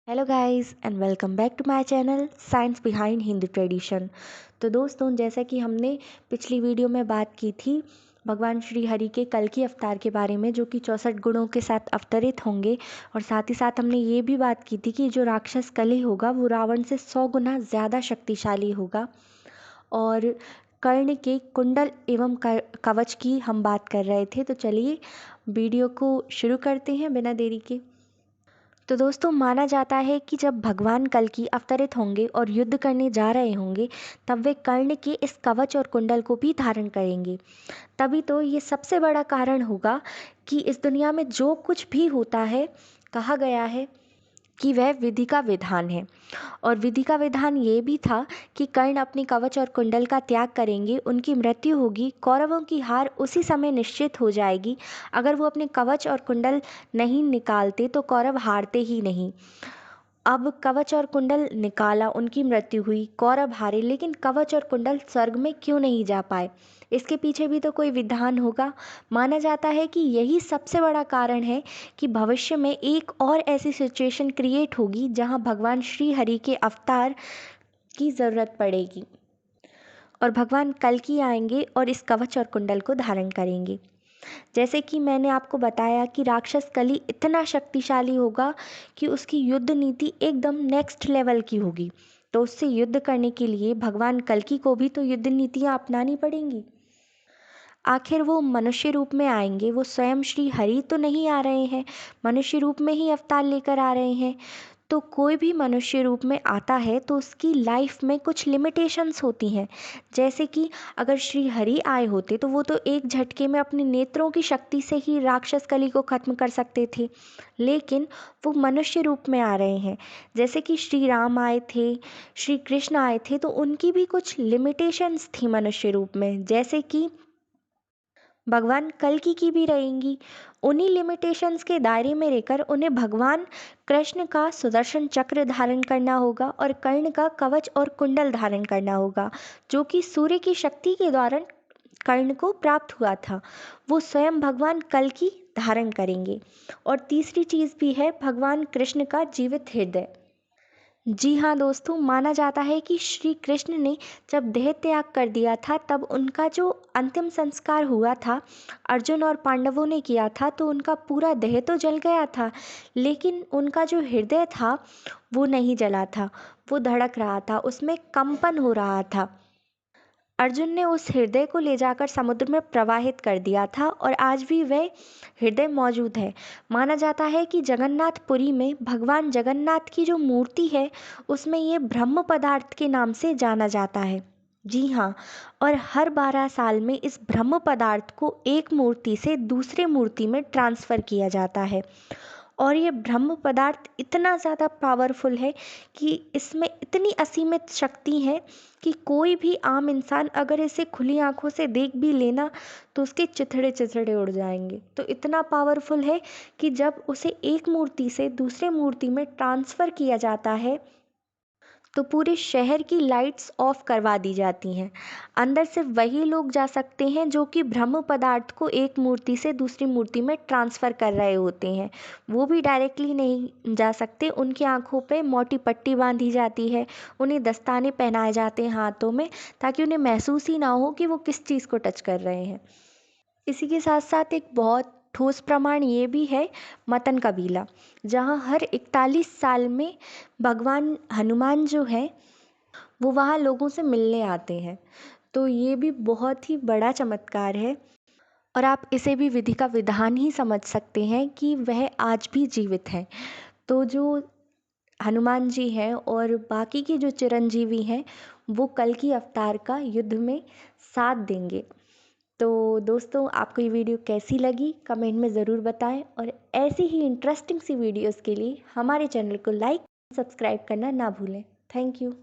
Hello guys and welcome back to my channel science behind Hindu tradition. तो दोस्तों, जैसा कि हमने पिछली वीडियो में बात की थी भगवान श्री हरि के कल की अवतार के बारे में, जो कि 64 गुणों के साथ अवतरित होंगे। और साथ ही साथ हमने ये भी बात की थी कि जो राक्षस कली होगा वो रावण से 100 गुना ज़्यादा शक्तिशाली होगा। और कर्ण के कुंडल एवं कवच की हम बात कर रहे थे। तो चलिए वीडियो को शुरू करते हैं बिना देरी के। तो दोस्तों, माना जाता है कि जब भगवान कल्कि अवतरित होंगे और युद्ध करने जा रहे होंगे, तब वे कर्ण के इस कवच और कुंडल को भी धारण करेंगे। तभी तो ये सबसे बड़ा कारण होगा कि इस दुनिया में जो कुछ भी होता है, कहा गया है कि वह विधि का विधान है। और विधि का विधान ये भी था कि कर्ण अपनी कवच और कुंडल का त्याग करेंगे, उनकी मृत्यु होगी, कौरवों की हार उसी समय निश्चित हो जाएगी। अगर वो अपने कवच और कुंडल नहीं निकालते तो कौरव हारते ही नहीं। अब कवच और कुंडल निकाला, उनकी मृत्यु हुई, कौरव हारे, लेकिन कवच और कुंडल स्वर्ग में क्यों नहीं जा पाए? इसके पीछे भी तो कोई विधान होगा। माना जाता है कि यही सबसे बड़ा कारण है कि भविष्य में एक और ऐसी सिचुएशन क्रिएट होगी जहां भगवान श्री हरि के अवतार की ज़रूरत पड़ेगी और भगवान कल्कि आएंगे और इस कवच और कुंडल को धारण करेंगे। जैसे कि मैंने आपको बताया कि राक्षस कली इतना शक्तिशाली होगा कि उसकी युद्ध नीति एकदम नेक्स्ट लेवल की होगी। तो उससे युद्ध करने के लिए भगवान कल्कि को भी तो युद्ध नीतियाँ अपनानी पड़ेंगी। आखिर वो मनुष्य रूप में आएंगे, वो स्वयं श्री हरि तो नहीं आ रहे हैं, मनुष्य रूप में ही अवतार लेकर आ रहे हैं। तो कोई भी मनुष्य रूप में आता है तो उसकी लाइफ में कुछ लिमिटेशंस होती हैं। जैसे कि अगर श्री हरि आए होते तो वो तो एक झटके में अपने नेत्रों की शक्ति से ही राक्षस कली को खत्म कर सकते थे, लेकिन वो मनुष्य रूप में आ रहे हैं। जैसे कि श्री राम आए थे, श्री कृष्ण आए थे, तो उनकी भी कुछ लिमिटेशंस थी मनुष्य रूप में, जैसे कि भगवान कल्कि की भी रहेंगी। उन्हीं लिमिटेशंस के दायरे में रहकर उन्हें भगवान कृष्ण का सुदर्शन चक्र धारण करना होगा और कर्ण का कवच और कुंडल धारण करना होगा, जो कि सूर्य की शक्ति के द्वारा कर्ण को प्राप्त हुआ था। वो स्वयं भगवान कल्कि धारण करेंगे। और तीसरी चीज़ भी है भगवान कृष्ण का जीवित हृदय। जी हाँ दोस्तों, माना जाता है कि श्री कृष्ण ने जब देह त्याग कर दिया था, तब उनका जो अंतिम संस्कार हुआ था अर्जुन और पांडवों ने किया था, तो उनका पूरा देह तो जल गया था, लेकिन उनका जो हृदय था वो नहीं जला था। वो धड़क रहा था, उसमें कंपन हो रहा था। अर्जुन ने उस हृदय को ले जाकर समुद्र में प्रवाहित कर दिया था और आज भी वह हृदय मौजूद है। माना जाता है कि जगन्नाथपुरी में भगवान जगन्नाथ की जो मूर्ति है उसमें ये ब्रह्म पदार्थ के नाम से जाना जाता है। जी हाँ, और हर 12 साल में इस ब्रह्म पदार्थ को एक मूर्ति से दूसरे मूर्ति में ट्रांसफ़र किया जाता है। और ये ब्रह्म पदार्थ इतना ज़्यादा पावरफुल है कि इसमें इतनी असीमित शक्ति है कि कोई भी आम इंसान अगर इसे खुली आंखों से देख भी लेना तो उसके चिथड़े चिथड़े उड़ जाएंगे। तो इतना पावरफुल है कि जब उसे एक मूर्ति से दूसरे मूर्ति में ट्रांसफ़र किया जाता है तो पूरे शहर की लाइट्स ऑफ करवा दी जाती हैं। अंदर सिर्फ वही लोग जा सकते हैं जो कि ब्रह्म पदार्थ को एक मूर्ति से दूसरी मूर्ति में ट्रांसफ़र कर रहे होते हैं। वो भी डायरेक्टली नहीं जा सकते, उनकी आंखों पे मोटी पट्टी बांधी जाती है, उन्हें दस्ताने पहनाए जाते हैं हाथों में, ताकि उन्हें महसूस ही ना हो कि वो किस चीज़ को टच कर रहे हैं। इसी के साथ साथ एक बहुत ठोस प्रमाण ये भी है मतन कबीला, जहाँ हर 41 साल में भगवान हनुमान जो हैं वो वहाँ लोगों से मिलने आते हैं। तो ये भी बहुत ही बड़ा चमत्कार है और आप इसे भी विधि का विधान ही समझ सकते हैं कि वह आज भी जीवित हैं। तो जो हनुमान जी हैं और बाकी के जो चिरंजीवी हैं वो कल की अवतार का युद्ध में साथ देंगे। तो दोस्तों, आपको ये वीडियो कैसी लगी कमेंट में ज़रूर बताएं और ऐसी ही इंटरेस्टिंग सी वीडियोस के लिए हमारे चैनल को लाइक सब्सक्राइब करना ना भूलें। Thank you.